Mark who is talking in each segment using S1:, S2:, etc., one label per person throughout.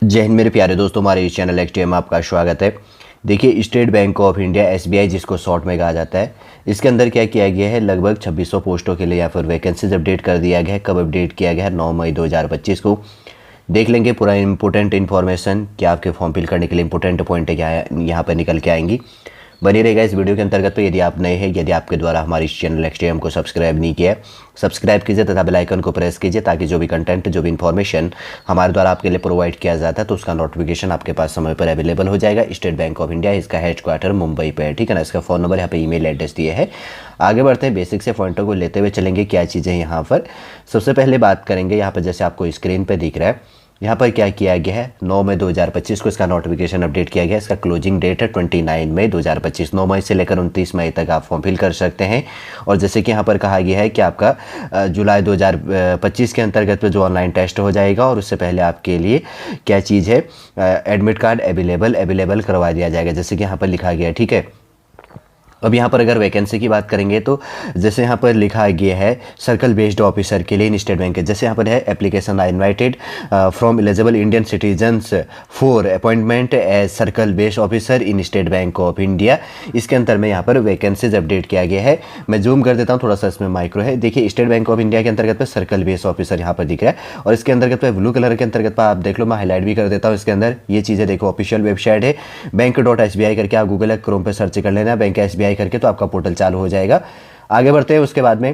S1: जय हिंद मेरे प्यारे दोस्तों, हमारे इस चैनल एक्सटीएम में आपका स्वागत है। देखिए, state Bank of India SBI जिसको शॉर्ट में कहा जाता है, इसके अंदर क्या किया गया है, लगभग 2600 पोस्टों के लिए या फिर वैकेंसीज अपडेट कर दिया गया है। कब अपडेट किया गया है? 9 मई 2025 को। देख लेंगे पूरा इंपॉर्टेंट इन्फॉर्मेशन, क्या आपके फॉर्म फिल करने के लिए इंपॉर्टेंट पॉइंट है क्या यहाँ पर निकल के आएंगी। बनी रहेगा इस वीडियो के अंतर्गत। तो यदि आप नए हैं, यदि आपके द्वारा हमारे इस चैनल एक्सटीएम को सब्सक्राइब नहीं किया, सब्सक्राइब कीजिए तथा बेल आइकन को प्रेस कीजिए, ताकि जो भी कंटेंट, जो भी इन्फॉर्मेशन हमारे द्वारा आपके लिए प्रोवाइड किया जाता है तो उसका नोटिफिकेशन आपके पास समय पर अवेलेबल हो जाएगा। स्टेट बैंक ऑफ इंडिया, इसका हेडक्वार्टर मुंबई पे है, ठीक है ना। इसका फ़ोन नंबर यहाँ पे ईमेल एड्रेस दिए है। आगे बढ़ते हैं, बेसिक से पॉइंटों को लेते हुए चलेंगे क्या चीज़ें यहाँ पर। सबसे पहले बात करेंगे यहाँ पर, जैसे आपको स्क्रीन पर दिख रहा है, यहाँ पर क्या किया गया है, 9 मई 2025 को इसका नोटिफिकेशन अपडेट किया गया है। इसका क्लोजिंग डेट है 29 मई 2025। 9 मई से लेकर 29 मई तक आप फॉर्म फिल कर सकते हैं। और जैसे कि यहाँ पर कहा गया है कि आपका जुलाई 2025 के अंतर्गत में जो ऑनलाइन टेस्ट हो जाएगा, और उससे पहले आपके लिए क्या चीज़ है, एडमिट कार्ड अवेलेबल करवा दिया जाएगा, जैसे कि यहाँ पर लिखा गया है, ठीक है। अब यहाँ पर अगर वैकेंसी की बात करेंगे तो जैसे यहाँ पर लिखा गया है सर्कल बेस्ड ऑफिसर के लिए इन स्टेट बैंक के, जैसे यहाँ पर है application I invited from eligible Indian citizens for appointment as circle based officer in State Bank of India. इसके अंतर में यहाँ पर वैकेंसीज अपडेट किया गया है। मैं जूम कर देता हूँ, थोड़ा सा इसमें माइक्रो है। देखिए, स्टेट बैंक ऑफ इंडिया के अंतर्गत पे सर्कल बेस्ड ऑफिसर यहाँ पर दिख रहा है, और इसके अंतर्गत पे ब्लू कलर के अंतर्गत पर आप देख लो, मैं हाईलाइट भी कर देता हूँ। इसके अंदर ये चीज़ें देखो, ऑफिशियल वेबसाइट है बैंक.SBI करके, आप गूगल या क्रोम पे सर्च कर लेना बैंक.SBI करके, तो आपका पोर्टल चालू हो जाएगा। आगे बढ़ते हैं, उसके बाद में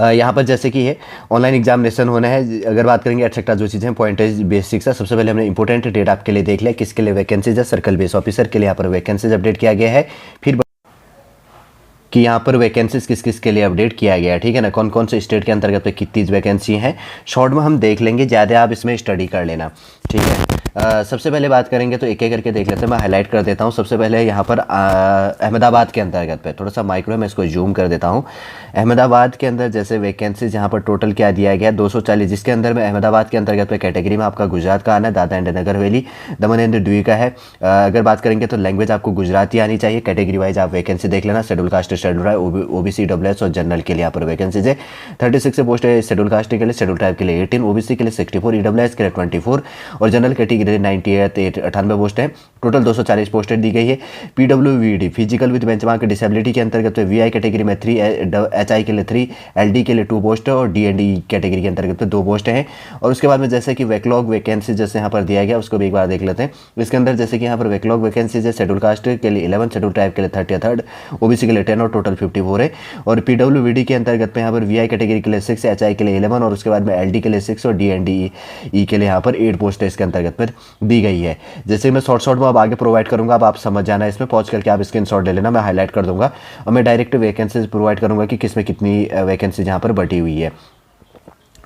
S1: यहाँ पर जैसे कि है ऑनलाइन एग्जामिनेशन होना है। अगर बात करेंगे एटसेट्रा जो चीज़ें पॉइंटेज बेसिक्स है, सबसे पहले हमने इंपॉर्टेंट डेट आपके लिए देख लिया, किसके लिए वैकेंसीज है, सर्कल बेस ऑफिसर के लिए यहाँ पर वैकेंसीज अपडेट किया गया है। फिर कि यहाँ पर वैकेंसीज किस किस के लिए अपडेट किया गया है, ठीक है ना, कौन कौन से स्टेट के अंतर्गत पे कितनी वैकेंसी हैं, शॉर्ट में हम देख लेंगे, ज़्यादा आप इसमें स्टडी कर लेना, ठीक है। सबसे पहले बात करेंगे तो एक एक करके देख लेते हैं। मैं हाईलाइट कर देता हूँ। सबसे पहले यहाँ पर अहमदाबाद के अंतर्गत पे, थोड़ा सा माइक्रो है, मैं इसको जूम कर देता हूँ। अहमदाबाद के अंदर जैसे वैकेंसीज यहाँ पर टोटल क्या दिया गया है, 240, जिसके अंदर में अहमदाबाद के अंतर्गत पे कैटेगरी में आपका गुजरात का आना है, Dadra and Nagar Haveli, Daman and Diu का है। अगर बात करेंगे तो लैंग्वेज आपको गुजराती आनी चाहिए। कैटेगरी वाइज आप वैकेंसी देख लेना, schedule caste, schedule tribe, OBC, WS और जनरल के लिए यहाँ पर वैकेंसीज है। 36 से पोस्ट है शेड्यूल कास्ट के लिए, शेड्यूल ट्राइब के लिए 18, ओबीसी के लिए 64, ईडब्ल्यूएस के लिए 24 और जनरल कैटेगरी 98 पोस्ट है। टोटल 240 पोस्टें दी गई है। पीडब्ल्यूवीडी फिजिकल विद बेंचमार्क डिसेबिलिटी के अंतर्गत वीआई कैटेगरी में 3, एचआई के लिए 3, एलडी के लिए 2 पोस्ट है, और डीएनडी कैटेगरी के अंतर्गत 2 पोस्ट हैं। और उसके बाद में जैसे कि बैकलॉग वैकेंसी जैसे यहाँ पर दिया गया, उसको भी एक बार देख लेते हैं। इसके अंदर जैसे कि यहाँ पर बैकलॉग वैकेंसीज है, शेड्यूल कास्ट के लिए 11, शेड्यूल ट्राइब के लिए 33, ओबीसी के लिए 10 और टोटल 54 है। और पीडब्ल्यूवीडी के अंतर्गत में यहाँ पर वीआई कैटेगरी के लिए 6, एचआई के लिए 11 और उसके बाद में एलडी के लिए 6 और डीएनडी के लिए यहाँ पर 8 पोस्ट इसके अंतर्गत पर दी गई है। जैसे मैं शॉर्ट में अब आगे प्रोवाइड करूंगा, अब आप समझ जाना है, इसमें पहुंच करके आप स्क्रीनशॉट ले लेना, मैं हाईलाइट कर दूंगा और मैं डायरेक्ट वैकेंसीज प्रोवाइड करूंगा कि किसमें कितनी वैकेंसी यहाँ पर बटी हुई है।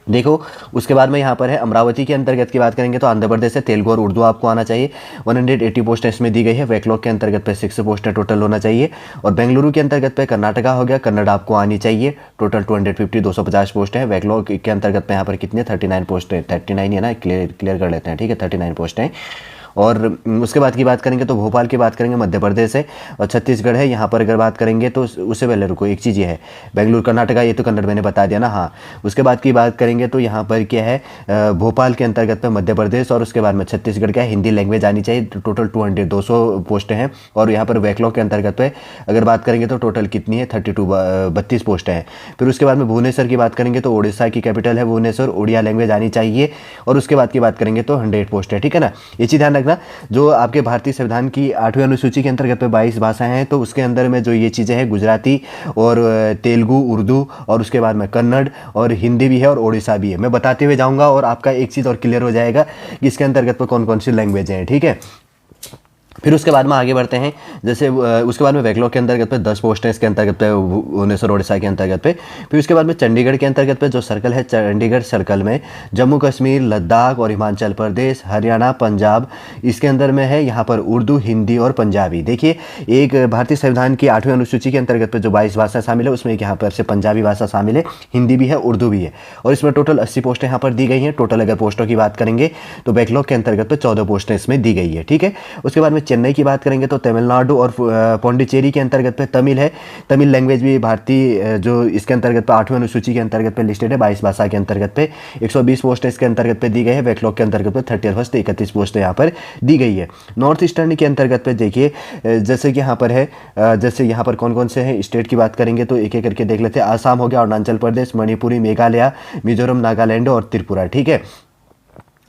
S1: देखो, उसके बाद में यहाँ पर है अमरावती के अंतर्गत की बात करेंगे तो आंध्र प्रदेश है, तेलुगु और उर्दू आपको आना चाहिए। 180 पोस्ट इसमें दी गई है। बैकलॉग के अंतर्गत पे 6 पोस्टें टोटल होना चाहिए। और बेंगलुरु के अंतर्गत पे कर्नाटका हो गया, कन्नड़ आपको आनी चाहिए। टोटल 250 पोस्ट है। बैकलॉग के अंतर्गत पे यहाँ पर कितने 39 पोस्ट है, 39 है ना, क्लियर कर लेते हैं, ठीक है, 39 पोस्ट हैं। और उसके बाद की बात करेंगे तो भोपाल की बात करेंगे, मध्य प्रदेश है और छत्तीसगढ़ है। यहाँ पर अगर बात करेंगे तो उससे पहले रुको, एक चीज़ ये है, बेंगलुरु कर्नाटका, ये तो कन्नड़ मैंने बता दिया ना, हाँ। उसके बाद की बात करेंगे तो यहाँ पर क्या है, भोपाल के अंतर्गत पे मध्य प्रदेश और उसके बाद में छत्तीसगढ़ का हिंदी लैंग्वेज आनी चाहिए। टोटल 200 पोस्टें हैं। और यहाँ पर बैकलॉग के अंतर्गत पे अगर बात करेंगे तो टोटल कितनी है, 32 पोस्टें हैं। फिर उसके बाद में भुवनेश्वर की बात करेंगे तो उड़ीसा की कैपिटल है भुवनेश्वर, उड़िया लैंग्वेज आनी चाहिए। और उसके बाद की बात करेंगे तो 100 पोस्ट है, ठीक है ना। ये चीज़ ध्यान रखना, जो आपके भारतीय संविधान की 8वीं अनुसूची के अंतर्गत पे 22 भाषाएं हैं, तो उसके अंदर में जो ये चीज़ें हैं, गुजराती और तेलुगु, उर्दू और उसके बाद में कन्नड़ और हिंदी भी है और ओडिशा भी है। मैं बताते हुए जाऊंगा और आपका एक चीज़ और क्लियर हो जाएगा कि इसके अंतर्गत पे कौन कौन सी लैंग्वेज हैं, ठीक है। फिर उसके बाद में आगे बढ़ते हैं, जैसे उसके बाद में बैकलॉग के अंतर्गत पे 10 पोस्ट हैं इसके अंतर्गत पे, भुवनेश्वर ओडिशा के अंतर्गत पे। फिर उसके बाद में चंडीगढ़ के अंतर्गत पे जो सर्कल है, चंडीगढ़ सर्कल में जम्मू कश्मीर, लद्दाख और हिमाचल प्रदेश, हरियाणा, पंजाब, इसके अंदर में है यहाँ पर उर्दू, हिंदी और पंजाबी। देखिए, एक भारतीय संविधान की 8वीं अनुसूची के अंतर्गत पे जो 22 भाषा शामिल है, उसमें एक यहाँ पर से पंजाबी भाषा शामिल है, हिंदी भी है, उर्दू भी है। और इसमें टोटल 80 पोस्टें यहाँ पर दी गई हैं। टोटल अगर पोस्टों की बात करेंगे तो बैकलॉग के अंतर्गत पे 14 पोस्टें इसमें दी गई है, ठीक है। उसके बाद में चेन्नई की बात करेंगे तो तमिलनाडु और पौंडीचेरी के अंतर्गत पे तमिल है। तमिल लैंग्वेज भी भारतीय जो इसके अंतर्गत पे 8वीं अनुसूची के अंतर्गत पे लिस्टेड है 22 भाषा के अंतर्गत पे। 120 पोस्ट इसके अंतर्गत पे दी गई है। बैकलॉग के अंतर्गत पे 31 31 पोस्ट यहाँ पर दी गई है। नॉर्थ ईस्टर्न के अंतर्गत पे देखिए जैसे कि यहाँ पर है, जैसे यहाँ पर कौन कौन से हैं स्टेट की बात करेंगे तो एक एक करके देख लेते हैं। आसाम हो गया, अरुणाचल प्रदेश, मणिपुरी, मेघालय, मिजोरम, नागालैंड और त्रिपुरा। ठीक है,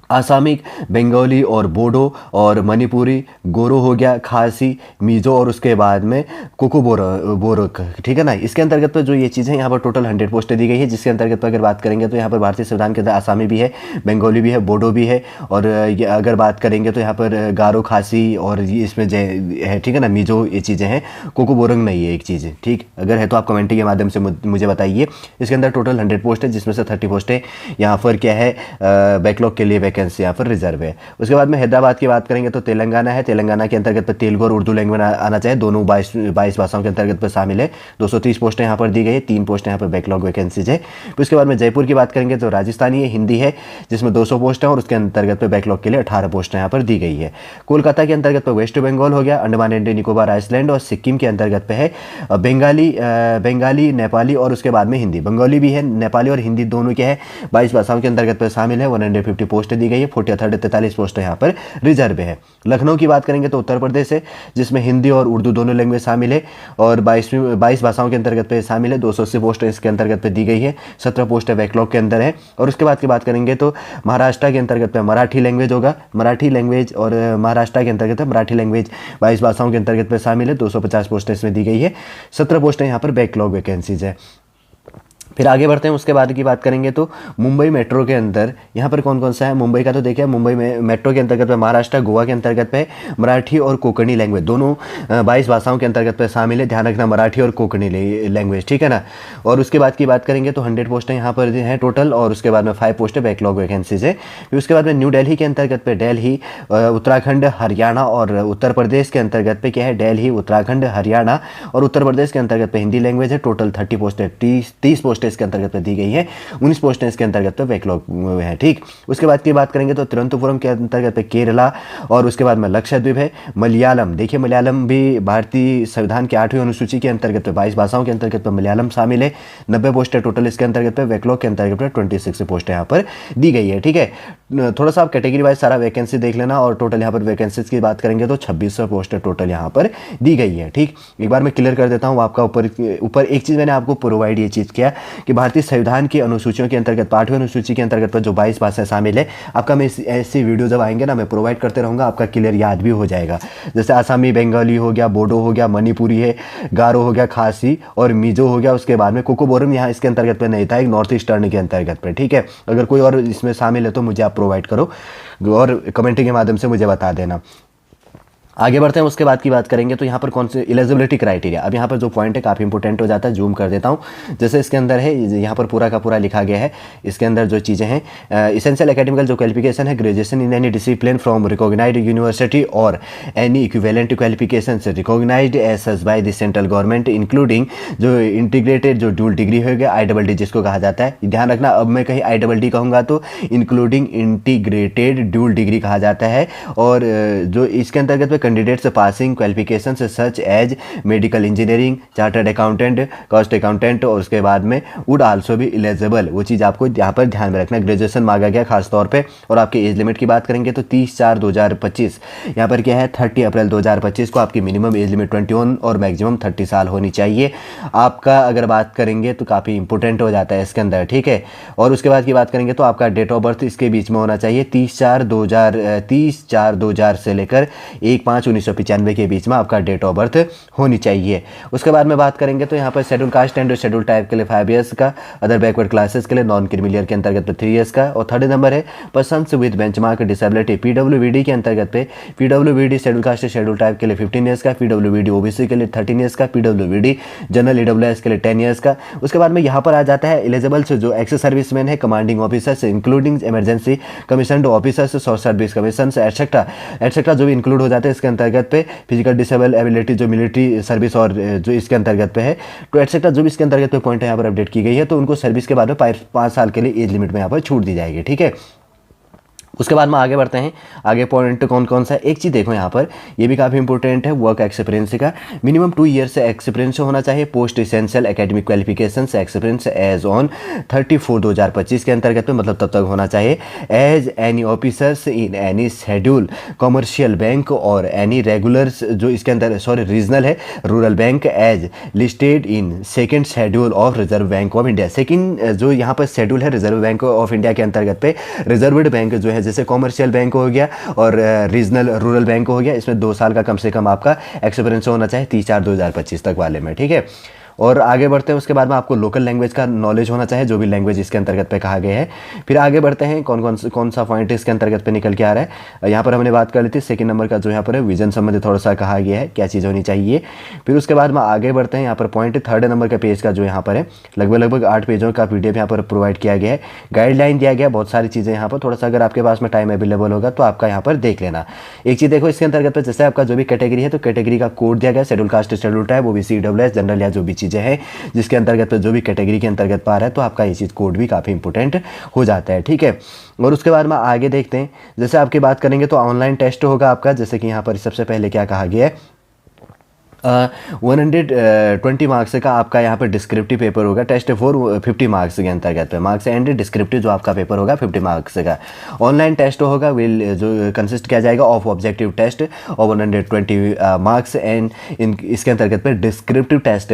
S1: आसामी, बंगाली और बोडो और मणिपुरी, गोरो हो गया, खासी, मिजो और उसके बाद में बोरोक। ठीक है ना, इसके अंतर्गत पर जो ये चीज़ें यहाँ पर टोटल 100 पोस्टें दी गई है, जिसके अंतर्गत पर अगर बात करेंगे तो यहाँ पर भारतीय संविधान के अंदर आसामी भी है, बंगाली भी है, बोडो भी है और अगर बात करेंगे तो यहाँ पर गारो, खासी और ये इसमें है। ठीक है ना, मिजो ये चीज़ें हैं, कोकोबोरंग नहीं है एक चीज़। ठीक, अगर है तो आप कमेंटिंग के माध्यम से मुझे बताइए। इसके अंदर टोटल 100 पोस्ट है, जिसमें से 30 पोस्टें यहाँ पर क्या है बैकलॉग के लिए वैकेंसी यहाँ पर रिजर्व है। उसके बाद में हैदराबाद की बात करेंगे तो तेलंगाना है। तेलंगाना के अंतर्गत पर तेलुगु और उर्दू लैंग्वेज आना चाहिए, दोनों 22 भाषाओं के अंतर्गत पर शामिल है। 230 पोस्टें यहाँ पर दी गई है, 3 पोस्टें यहाँ पर बैकलॉग वैकेंसीज है। उसके बाद में जयपुर की बात करेंगे तो राजस्थानी है, हिंदी है, जिसमें 200 पोस्ट है और उसके अंतर्गत पर बैकलॉग के लिए 18 पोस्टें यहाँ पर दी गई है। कोलकाता के अंतर्गत पर वेस्ट बंगाल हो गया, अंडमान एंड निकोबार आइसलैंड और सिक्किम के अंतर्गत पे है बंगाली, नेपाली और उसके बाद में हिंदी। बंगाली भी है, नेपाली और हिंदी दोनों के है, 22 भाषाओं के अंतर्गत पर शामिल है। 150 पोस्टें दी गई है, 43 पोस्ट यहाँ पर रिजर्व है। लखनऊ की बात करेंगे तो उत्तर प्रदेश है, जिसमें हिंदी और उर्दू दोनों लैंग्वेज शामिल है और 22 भाषाओं के अंतर्गत पे शामिल है। 280 पोस्ट इसके अंतर्गत पे दी गई है, 17 पोस्ट बैकलॉग के अंदर है। और उसके बाद की बात करेंगे तो महाराष्ट्र के अंतर्गत पे मराठी लैंग्वेज होगा, मराठी लैंग्वेज और महाराष्ट्र के अंतर्गत मराठी लैंग्वेज 22 भाषाओं के अंतर्गत पे शामिल है। 250 पोस्ट इसमें दी गई है, 17 पोस्टें यहाँ पर बैकलॉग वैकेंसीज है। फिर आगे बढ़ते हैं, उसके बाद की बात करेंगे तो मुंबई मेट्रो के अंदर यहाँ पर कौन कौन सा है। मुंबई का तो देखिए, मुंबई में मेट्रो के अंतर्गत पे महाराष्ट्र, गोवा के अंतर्गत पे मराठी और कोंकणी लैंग्वेज दोनों 22 भाषाओं के अंतर्गत पे शामिल है। ध्यान रखना, मराठी और कोंकणी लैंग्वेज। ठीक है ना। और उसके बाद की बात करेंगे तो 100 पोस्टें यहाँ पर हैं टोटल और उसके बाद में 5 पोस्टें बैकलॉग वैकेंसीज है। फिर उसके बाद में न्यू दिल्ली के अंतर्गत पे दिल्ली, उत्तराखंड, हरियाणा और उत्तर प्रदेश के अंतर्गत पे क्या है, दिल्ली, उत्तराखंड, हरियाणा और उत्तर प्रदेश के अंतर्गत पे हिंदी लैंग्वेज है। टोटल 30 पोस्टें 30 पोस्टें इसके अंतर्गत पे दी गई है, 19 पोस्टें इसके अंतर्गत पे बैकलॉग है। ठीक, उसके बाद की बात करेंगे तो तिरुवनंतपुरम के अंतर्गत पे केरला और उसके बाद में लक्षद्वीप है। मलयालम, देखिए मलयालम भी भारतीय संविधान के 8वीं अनुसूची के अंतर्गत पे 22 भाषाओं के अंतर्गत पे मलयालम शामिल है। 90 पोस्टें टोटल इसके अंतर्गत पे, बैकलॉग के अंतर्गत पे 26 पोस्टें यहाँ पर दी गई है। ठीक है, थोड़ा सा आप कैटेगरी वाइज सारा वैकेंसी देख लेना और टोटल यहाँ पर वैकेंसीज की बात करेंगे तो 2600 पोस्टें टोटल यहाँ पर दी गई है। ठीक, एक बार मैं क्लियर कर देता हूँ आपका ऊपर एक चीज़ मैंने आपको प्रोवाइड ये चीज़ किया कि भारतीय संविधान की अनुसूचियों के अंतर्गत 8वीं अनुसूची के अंतर्गत पर जो 22 भाषाएं शामिल है, आपका मैं ऐसी वीडियो जब आएंगे ना मैं प्रोवाइड करते रहूँगा, आपका क्लियर याद भी हो जाएगा। जैसे आसामी, बंगाली हो गया, बोडो हो गया, मणिपुरी है, गारो हो गया, खासी और मिजो हो गया। उसके बाद में कोकोबोरम यहाँ इसके अंतर्गत पर नहीं था, एक नॉर्थ ईस्टर्न के अंतर्गत पर। ठीक है, अगर कोई और इसमें शामिल है तो मुझे आप प्रोवाइड करो और कमेंटिंग के माध्यम से मुझे बता देना। आगे बढ़ते हैं, उसके बाद की बात करेंगे तो यहाँ पर कौन से एलिजिबिलिटी क्राइटेरिया। अब यहाँ पर जो पॉइंट है काफ़ी इंपॉर्टेंट हो जाता है, जूम कर देता हूँ। जैसे इसके अंदर है, यहाँ पर पूरा का पूरा लिखा गया है। इसके अंदर जो चीज़ें हैं, इसेंशियल एकेडमिकल जो क्वालिफिकेशन है, graduation in any discipline from recognised university और any equivalent qualification recognised as such by the central government including जो इंटीग्रेटेड जो ड्यूल डिग्री हो गया, IDD जिसको कहा जाता है। ध्यान रखना, अब मैं कहीं IDD कहूँगा तो इंक्लूडिंग इंटीग्रेटेड ड्यूल डिग्री कहा जाता है। और जो इसके अंतर्गत candidates passing qualification such as medical engineering, chartered accountant, cost accountant और उसके बाद में वुड आल्सो भी एलिजिबल। वो चीज़ आपको यहाँ पर ध्यान में रखना, ग्रेजुएशन मांगा गया खास तौर पे। और आपकी एज लिमिट की बात करेंगे तो 30/4/2025 यहाँ पर क्या है, 30 अप्रैल 2025 को आपकी मिनिमम एज लिमिट 21 और मैक्सिमम 30 साल होनी चाहिए आपका। अगर बात करेंगे तो काफ़ी इंपॉर्टेंट हो जाता है इसके अंदर। ठीक है, और उसके बाद की बात करेंगे तो आपका डेट ऑफ बर्थ इसके बीच में होना चाहिए 30/4/2000 से लेकर 1/5/1995 के बीच में आपका डेट ऑफ बर्थ होनी चाहिए। उसके बाद में बात करेंगे तो यहाँ पर schedule caste and schedule type के लिए 5 ईयर्स का, अदर बैकवर्ड क्लासेस के लिए नॉन क्रीमिलियर के अंतर्गत 3 ईयर्स का। और थर्ड नंबर है persons with benchmark disability, PWBD के अंतर्गत पे PWBD schedule caste schedule type के लिए 15 ईयर्स का, PWBD OBC के लिए 13 ईयर्स का, PWBD जनरल EWS के लिए 10 ईयर्स का। उसके बाद में यहाँ पर आ जाता है एलिजिबल से जो एक्स सर्विसमैन है, commanding officers including emergency commission officers, short service commission etcetera जो भी इंक्लूड हो जाते हैं इसके अंतर्गत पे। फिजिकल डिसेबल एबिलिटी जो मिलिट्री सर्विस और जो इसके अंतर्गत पे है तो एटसेट्रा जो भी इसके अंतर्गत पे पॉइंट है यहाँ पर अपडेट की गई है, तो उनको सर्विस के बाद में 5 साल के लिए एज लिमिट में यहाँ पर छूट दी जाएगी। ठीक है, उसके बाद में आगे बढ़ते हैं। आगे पॉइंट कौन कौन सा, एक चीज़ देखो यहाँ पर, ये भी काफ़ी इंपॉर्टेंट है, वर्क एक्सपीरियंस का मिनिमम 2 ईयर से एक्सपीरियंस होना चाहिए। Post essential academic qualifications experience as on 30/4/2025 के अंतर्गत में, मतलब तब तक होना चाहिए। As any officers in any scheduled commercial bank और एनी रेगुलर्स, जो इसके अंदर सॉरी रीजनल है, rural bank as listed in second schedule of Reserve Bank of India. Second जो यहाँ पर शेड्यूल है रिजर्व बैंक ऑफ इंडिया के अंतर्गत पे, रिजर्व्ड बैंक जो है जैसे कॉमर्शियल बैंक हो गया और रीजनल रूरल बैंक हो गया, इसमें 2 साल का कम से कम आपका एक्सपीरियंस होना चाहिए 30/4/2025 तक वाले में, ठीक है। और आगे बढ़ते हैं, उसके बाद में आपको लोकल लैंग्वेज का नॉलेज होना चाहिए, जो भी लैंग्वेज इसके अंतर्गत पे कहा गया है। फिर आगे बढ़ते हैं, कौन सा पॉइंट इसके अंतर्गत पे निकल के आ रहा है। यहाँ पर हमने बात कर ली थी, सेकंड नंबर का जो यहाँ पर है विजन संबंधित थोड़ा सा कहा गया है, क्या चीज़ होनी चाहिए। फिर उसके बाद में आगे बढ़ते हैं, यहाँ पर पॉइंट थर्ड नंबर का पेज का जो यहाँ पर है, लगभग 8 पेजों का PDF यहाँ पर प्रोवाइड किया गया है, गाइडलाइन दिया गया, बहुत सारी चीज़ें यहाँ पर, थोड़ा सा अगर आपके पास में टाइम अवेलेबल होगा तो आपका यहाँ पर देख लेना। एक चीज़ देखो इसके अंतर्गत पे, जैसे आपका जो भी कैटेगरी है तो कैटेगरी का कोड दिया गया, schedule caste, schedule tribe, OBC, EWS, general या जो भी चीज़ें हैं जिसके अंतर्गत जो भी कैटेगरी के अंतर्गत पा रहा है, तो आपका ये चीज़ कोड भी काफ़ी इंपॉर्टेंट हो जाता है, ठीक है। और उसके बाद में आगे देखते हैं, जैसे आपकी बात करेंगे तो ऑनलाइन टेस्ट होगा आपका, जैसे कि यहाँ पर सबसे पहले क्या कहा गया है, 120 मार्क्स का आपका यहाँ पर डिस्क्रिप्टिव पेपर होगा। टेस्ट 4 50 मार्क्स के अंतर्गत पे, मार्क्स एंड डिस्क्रिप्टिव जो आपका पेपर होगा 50 मार्क्स का। ऑनलाइन टेस्ट होगा, विल जो कंसिस्ट किया जाएगा ऑफ ऑब्जेक्टिव टेस्ट और 120 मार्क्स एंड इसके अंतर्गत पे डिस्क्रिप्टिव टेस्ट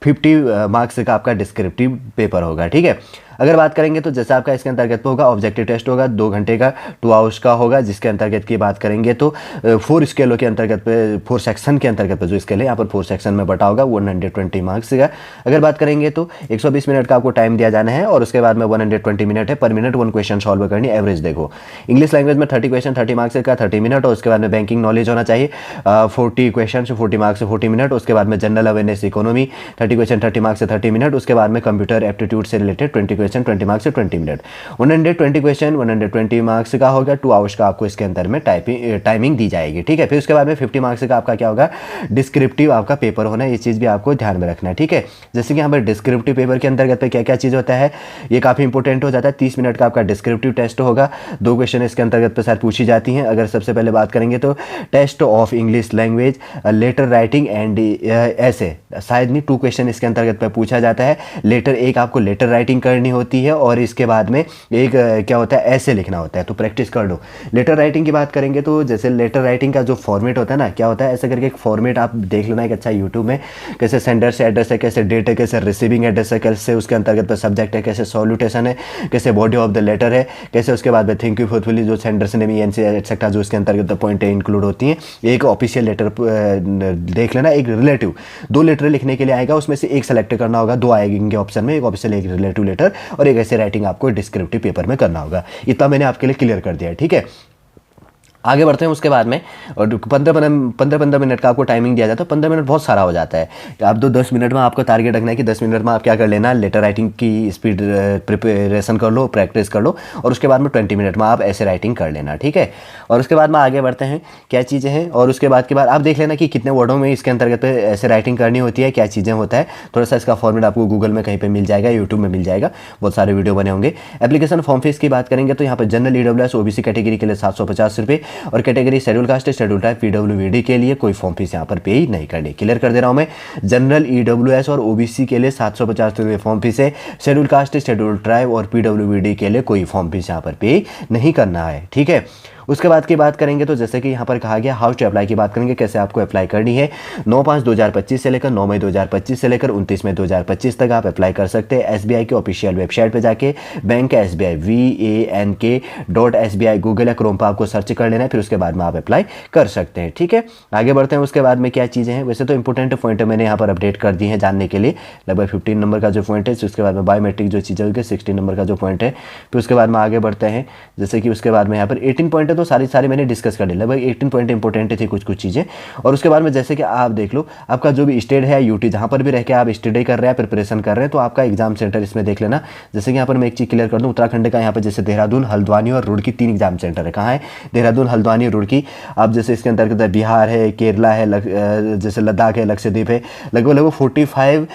S1: 50 मार्क्स का आपका डिस्क्रिप्टिव पेपर होगा, ठीक है। अगर बात करेंगे तो जैसा आपका इसके अंतर्गत पे होगा, ऑब्जेक्टिव टेस्ट होगा 2 घंटे का, 2 आवर्स का होगा, जिसके अंतर्गत की बात करेंगे तो 4 स्केलों के अंतर्गत पे, 4 सेक्शन के अंतर्गत पे जो स्केल है यहाँ पर 4 सेक्शन में बटा होगा, 120 मार्क्स का। अगर बात करेंगे तो 120 मिनट का आपको टाइम दिया जाना है और उसके बाद में 120 मिनट है, पर मिनट 1 क्वेश्चन सॉल्व करनी, एवरेज देखो। इंग्लिश लैंग्वेज में 30 क्वेश्चन 30 मार्क्स का 30 मिनट, और उसके बाद में बैंकिंग नॉलेज होना चाहिए 40 क्वेश्चन 40 मार्क्स 40 मिनट, उसके बाद में general awareness economy 30 question 30 marks 30 minute, उसके बाद में कंप्यूटर एप्टीट्यूड से related 20 question 20 marks 20 minute. 120 question 120 marks का होगा, 2 आवर्स का आपको इसके अंदर में टाइमिंग दी जाएगी, ठीक है। फिर उसके बाद में 50 मार्क्स का आपका क्या होगा, डिस्क्रिप्टिव आपका पेपर होना है, ये चीज़ भी आपको ध्यान में रखना है, ठीक है। जैसे कि यहाँ पर डिस्क्रिप्टिव पेपर के अंतर्गत पे क्या क्या चीज़ होता है, ये काफ़ी इंपॉर्टेंट हो जाता है। 30 मिनट का आपका डिस्क्रिप्टिव टेस्ट होगा, 2 क्वेश्चन इसके अंतर्गत पे सर पूछी जाती हैं। अगर सबसे पहले बात करेंगे तो test of English language, letter writing and ऐसे शायद नहीं 2 क्वेश्चन इसके अंतर्गत पे पूछा जाता है। लेटर एक आपको लेटर राइटिंग करनी होती है और इसके बाद में एक क्या होता है, ऐसे लिखना होता है, तो प्रैक्टिस कर लो। लेटर राइटिंग की बात करेंगे तो जैसे लेटर राइटिंग का जो फॉर्मेट होता है ना, क्या होता है, ऐसे करके एक फॉर्मेट आप देख लेना एक अच्छा यूट्यूब में, कैसे सेंडर से एड्रेस है, कैसे डेट है, कैसे रिसीविंग एड्रेस है, कैसे उसके अंतर्गत पर सब्जेक्ट है, कैसे सॉल्यूटेशन है, कैसे बॉडी ऑफ द लेटर है, कैसे उसके बाद में थिंक यू फॉरफुली जो सेंडर ने एक्सेट्रा जो उसके अंतर्गत पॉइंट इंक्लूड होती हैं। एक ऑफिशियल लेटर देख लेना, एक रिलेटिव, 2 लेटर लिखने के लिए आएगा, उसमें से एक सेलेक्ट करना होगा, 2 आएंगे ऑप्शन में, एक ऑफिशियल एक रिलेटिव लेटर और एक ऐसे राइटिंग आपको डिस्क्रिप्टिव पेपर में करना होगा। इतना मैंने आपके लिए क्लियर कर दिया है, ठीक है। आगे बढ़ते हैं उसके बाद में, और 15 मिनट का आपको टाइमिंग दिया जाता है। 15 मिनट बहुत सारा हो जाता है, आप 10 मिनट में आपको टारगेट रखना है कि 10 मिनट में आप क्या कर लेना, लेटर राइटिंग की स्पीड प्रिपरेशन कर लो, प्रैक्टिस कर लो, और उसके बाद में 20 मिनट में आप ऐसे राइटिंग कर लेना, ठीक है। और उसके बाद में आगे बढ़ते हैं, क्या चीज़ें हैं, और उसके बाद आप देख लेना कि कितने वर्डों में इसके अंतर्गत ऐसे राइटिंग करनी होती है, क्या चीज़ें होता है। थोड़ा सा इसका फॉर्मेट आपको गूगल में कहीं पर मिल जाएगा, यूट्यूब में मिल जाएगा, बहुत सारे वीडियो बने होंगे। एप्लीकेशन फॉर्म फीस की बात करेंगे तो यहाँ पर जनरल EWS OBC कैटेगरी के लिए 750 रुपये, और category schedule caste schedule type PWD के लिए कोई फॉर्म फीस यहाँ पर पे ही नहीं करनी। क्लियर कर दे रहा हूँ मैं, जनरल EWS और OBC के लिए 750 रुपये फॉर्म फीस है, शेड्यूल कास्ट शेड्यूल ट्राइब और PWD के लिए कोई फॉर्म फीस यहाँ पर पे नहीं करना है, ठीक है। उसके बाद की बात करेंगे तो जैसे कि यहाँ पर कहा गया हाउ टू अप्लाई की बात करेंगे, कैसे आपको अप्लाई करनी है। 9/5/2025 से लेकर 9 मई 2025 से लेकर 29 मई 2025 तक आप अप्लाई कर सकते हैं SBI की ऑफिशियल वेबसाइट पे जाके, बैंक SBI VANK.SBI गूगल या क्रोम पर आपको सर्च कर लेना है, फिर उसके बाद में आप अप्लाई कर सकते हैं, ठीक है। आगे बढ़ते हैं, उसके बाद में क्या चीज़ें हैं, वैसे तो इंपॉर्टेंट पॉइंट मैंने यहाँ पर अपडेट कर दी है जानने के लिए, लगभग 15 नंबर का जो पॉइंट है, उसके बाद में बायोमेट्रिक जो चीज़ें होगी 16 नंबर का जो पॉइंट है। फिर उसके बाद में आगे बढ़ते हैं, जैसे कि उसके बाद में यहाँ पर 18 पॉइंट है तो सारी मैंने डिस्कस कर ली, लगभग 18 पॉइंट इंपॉर्टेंट थी कुछ चीज़ें। और उसके बाद में जैसे कि आप देख लो, आपका जो भी स्टेट है यूटी, जहाँ पर भी रह के आप स्टडी कर रहे हैं, प्रिपरेशन कर रहे हैं, तो आपका एग्जाम सेंटर इसमें देख लेना। जैसे कि यहाँ पर मैं एक चीज़ क्लियर कर दूँ, उत्तराखंड का यहाँ पर जैसे देहरादून, हल्द्वानी और रुड़की 3 एग्जाम सेंटर है। कहाँ है? देहरादून, हल्द्वानी, रुड़की। अब जैसे इसके अंतर्गत बिहार है, केरला है, जैसे लद्दाख है, लक्षद्वीप है, लगभग 45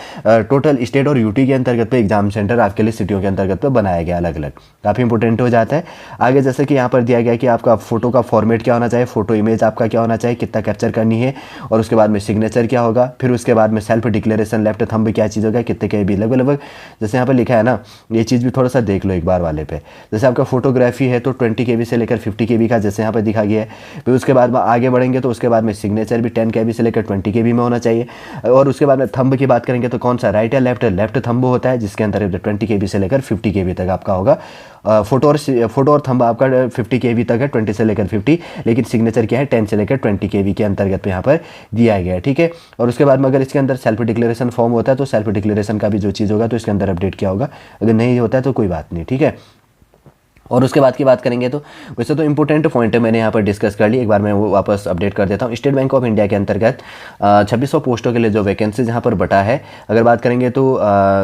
S1: टोटल स्टेट और यूटी के अंतर्गत पे एग्जाम सेंटर आपके लिए सिटियों के अंतर्गत पे बनाया गया अलग अलग, काफ़ी इंपॉर्टेंट हो जाता है। आगे जैसे कि यहाँ पर दिया गया कि आपका फोटो का फॉर्मेट क्या होना चाहिए, फोटो इमेज आपका क्या होना चाहिए, कितना कैप्चर करनी है, और उसके बाद में सिग्नेचर क्या होगा, फिर उसके बाद में सेल्फ डिक्लेरेशन, लेफ्ट थंब क्या चीज़ होगा, कितने के भी लगभग जैसे यहाँ पर लिखा है ना, ये चीज़ भी थोड़ा सा देख लो एक बार वाले पे। जैसे आपका फोटोग्राफी है तो 20 KB से लेकर 50 KB का जैसे यहाँ पर दिखा गया है। फिर उसके बाद में आगे बढ़ेंगे तो उसके बाद में सिग्नेचर भी 10 KB से लेकर 20 KB में होना चाहिए। और उसके बाद में थंब की बात करेंगे तो कौन सा, राइट या लेफ्ट? लेफ्ट थंब होता है, जिसके अंदर 20 KB से लेकर 50 KB तक आपका होगा। फोटो और थंब आपका 50 KB तक है, 20 से लेकर 50, लेकिन सिग्नेचर क्या है 10 से लेकर 20 KB के अंतर्गत पे यहाँ पर दिया गया है, ठीक है। और उसके बाद में अगर इसके अंदर सेल्फ डिक्लेरेशन फॉर्म होता है तो सेल्फ डिक्लेरेशन का भी जो चीज़ होगा तो इसके अंदर अपडेट किया होगा, अगर नहीं होता है तो कोई बात नहीं, ठीक है। और उसके बाद की बात करेंगे तो वैसे तो इंपॉर्टेंट पॉइंट है मैंने यहाँ पर डिस्कस कर ली, एक बार मैं वो वापस अपडेट कर देता हूँ। स्टेट बैंक ऑफ इंडिया के अंतर्गत 2600 पोस्टों के लिए जो वैकेंसीज यहाँ पर बटा है, अगर बात करेंगे तो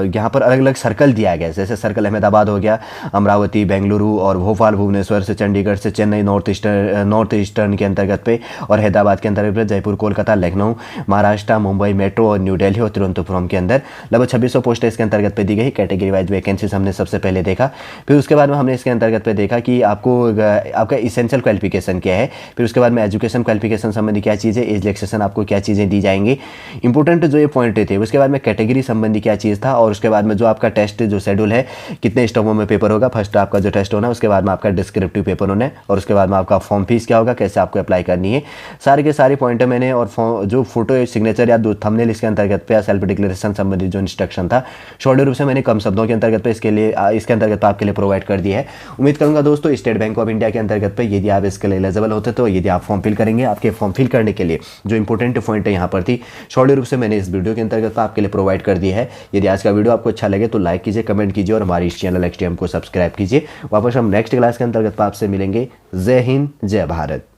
S1: यहाँ पर अलग अलग सर्कल दिया गया है। जैसे सर्कल अहमदाबाद हो गया, अमरावती, बेंगलुरु और भोपाल, भुवनेश्वर से, चंडीगढ़ से, चेन्नई नॉर्थ ईस्टर्न के अंतर्गत पे, और हैदराबाद के अंतर्गत जयपुर, कोलकाता, लखनऊ, महाराष्ट्र, मुंबई मेट्रो और न्यू दिल्ली और तिरुवनंतपुरम के अंदर लगभग 2600 पोस्टें इसके अंतर्गत पे दी गई। कैटेगरी वाइज वैकेंसीज हमने सबसे पहले देखा। फिर उसके बाद में हमने इसके अंतर्गत पे देखा कि आपका इसेंशियल क्वालिफिकेशन क्या है, फिर उसके बाद में एजुकेशन क्वालिफिकेशन संबंधी क्या चीज़ है, एज रिलैक्सेशन आपको क्या चीज़ें दी जाएंगी, इंपॉर्टेंट जो ये पॉइंट थे। उसके बाद में कैटेगरी संबंधी क्या चीज़ था, और उसके बाद में जो आपका टेस्ट जो शेड्यूल है, कितने स्टॉपों में पेपर होगा, फर्स्ट आपका जो टेस्ट होना है, उसके बाद में आपका डिस्क्रिप्टिव पेपर होना है, और उसके बाद में आपका फॉर्म फीस क्या होगा, कैसे आपको अप्लाई करनी है, सारे के सारे पॉइंट मैंने, और जो फोटो सिग्नेचर या थंबनेल इसके अंतर्गत पे, सेल्फ डिक्लेरेशन संबंधी जो इंस्ट्रक्शन था शॉर्ट रूप से मैंने कम शब्दों के अंतर्गत पे इसके अंतर्गत आपके लिए प्रोवाइड कर दिया है। उम्मीद करूंगा दोस्तों स्टेट बैंक ऑफ इंडिया के अंतर्गत पे यदि आप इसके लिए एलिजिबल होते तो यदि आप फॉर्म फिल करेंगे, आपके फॉर्म फिल करने के लिए जो इंपॉर्टेंट पॉइंट है यहाँ पर थी शॉर्ट रूप से मैंने इस वीडियो के अंतर्गत आपके लिए प्रोवाइड कर दिया है। यदि आज का वीडियो आपको अच्छा लगे तो लाइक कीजिए, कमेंट कीजिए और हमारी इस चैनल XTM को सब्सक्राइब कीजिए। वापस हम नेक्स्ट क्लास के अंतर्गत आपसे मिलेंगे। जय हिंद, जय भारत।